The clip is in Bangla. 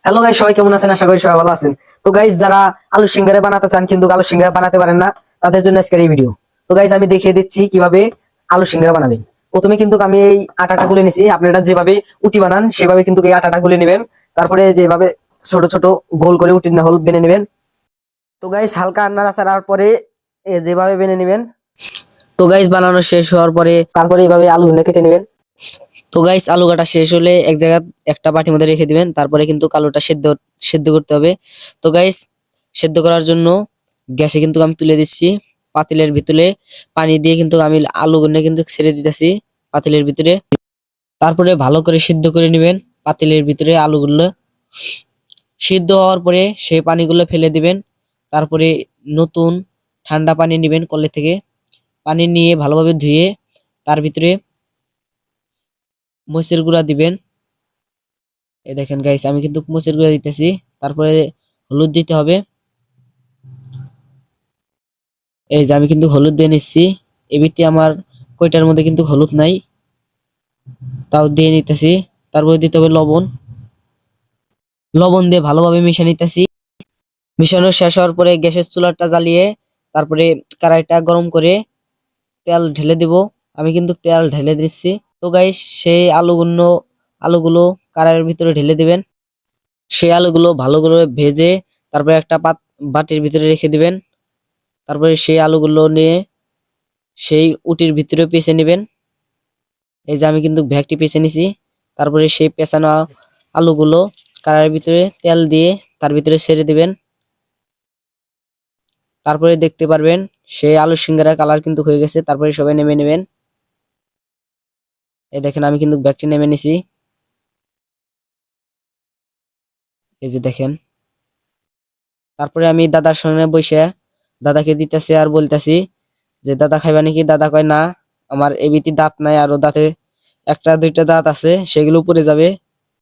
হ্যালো গাইস, সবাই কেমন আছেন? আশা করি সবাই ভালো আছেন। তো গাইস, যারা আলু সিঙ্গারা বানাতে চান কিন্তু আলু সিঙ্গারা বানাতে পারেন না, তাদের জন্য আজকের এই ভিডিও। তো গাইস, আমি দেখিয়ে দিচ্ছি কিভাবে আলু সিঙ্গারা বানাবেন। প্রথমে কিন্তু আমি এই আটাটা গুলে নিছি। আপনারা যেভাবে উটি বানান সেভাবে কিন্তু এই আটাটা গুলে নেবেন। তারপরে যেভাবে ছোট ছোট গোল করে উটির নাহল বেনে নেবেন। তো গাইস, হালকা নাড়াচাড়ার পরে যেভাবে বেনে নেবেন। তো গাইস, বানানো শেষ হওয়ার পরে তারপরে এইভাবে আলুগুলো কেটে নেবেন। তো গাইস, আলু কাটা শেষ হলে এক জায়গায় একটা বাটির মধ্যে রেখে দিবেন। তারপরে কিন্তু আলুটা সেদ্ধ সেদ্ধ করতে হবে। তো গাইস, সেদ্ধ করার জন্য গ্যাসে কিন্তু আমি তুলে দিচ্ছি। পাতিলের ভিতরে পানি দিয়ে কিন্তু আমি আলুগুলো কিন্তু ছেড়ে দিতেছি পাতিলের ভিতরে। তারপরে ভালো করে সিদ্ধ করে নেবেন পাতিলের ভিতরে আলুগুলো। সিদ্ধ হওয়ার পরে সেই পানিগুলো ফেলে দিবেন। তারপরে নতুন ঠান্ডা পানি নেবেন কলে থেকে। পানি নিয়ে ভালোভাবে ধুয়ে তার ভিতরে মরিচের গুঁড়া দিবেন। এই দেখেন গাইস, আমি কিন্তু মরিচের গুঁড়া দিতেছি। তারপরে হলুদ দিতে হবে। এই যে আমি কিন্তু হলুদ দিয়ে নিচ্ছি। এবিতে আমার কয়টার মধ্যে কিন্তু হলুদ নাই, তাও দিয়ে নিতেছি। তারপরে দিতে হবে লবণ। লবণ দিয়ে ভালোভাবে মিশিয়ে নিতেছি। মিশানো শেষ হওয়ার পরে গ্যাসের চুলাটা জ্বালিয়ে তারপরে কড়াইটা গরম করে তেল ঢেলে দিব। আমি কিন্তু তেল ঢেলে দিচ্ছি। তো গাইস, সেই আলুগুলো কড়াইয়ের ভিতরে ঢেলে দিবেন। সেই আলুগুলো ভালো করে ভেজে তারপরে একটা বাটির ভিতরে রেখে দিবেন। তারপরে সেই আলুগুলো নিয়ে সেই উটির ভিতরে পেঁচে নেবেন। এই যে আমি কিন্তু ভ্যাকটি পেঁচে নিছি। তারপরে সেই পেঁচানো আলুগুলো কড়াইয়ের ভিতরে তেল দিয়ে তার ভিতরে ছেড়ে দিবেন। তারপরে দেখতে পারবেন সেই আলু সিঙ্গারার কালার কিন্তু হয়ে গেছে। তারপরে সবাই নেমে নেবেন। এই দেখেন, আমি কিন্তু ভ্যাকটি নেমে নিছি। এই যে দেখেন। তারপরে আমি দাদার সঙ্গে বসে দাদাকে দিতেছি আর বলতেছি যে, দাদা খাইবা নাকি? দাদা কয় না, আমার এবিটি দাঁত নাই, আরো দাঁতে একটা দুইটা দাঁত আছে, সেগুলো পড়ে যাবে।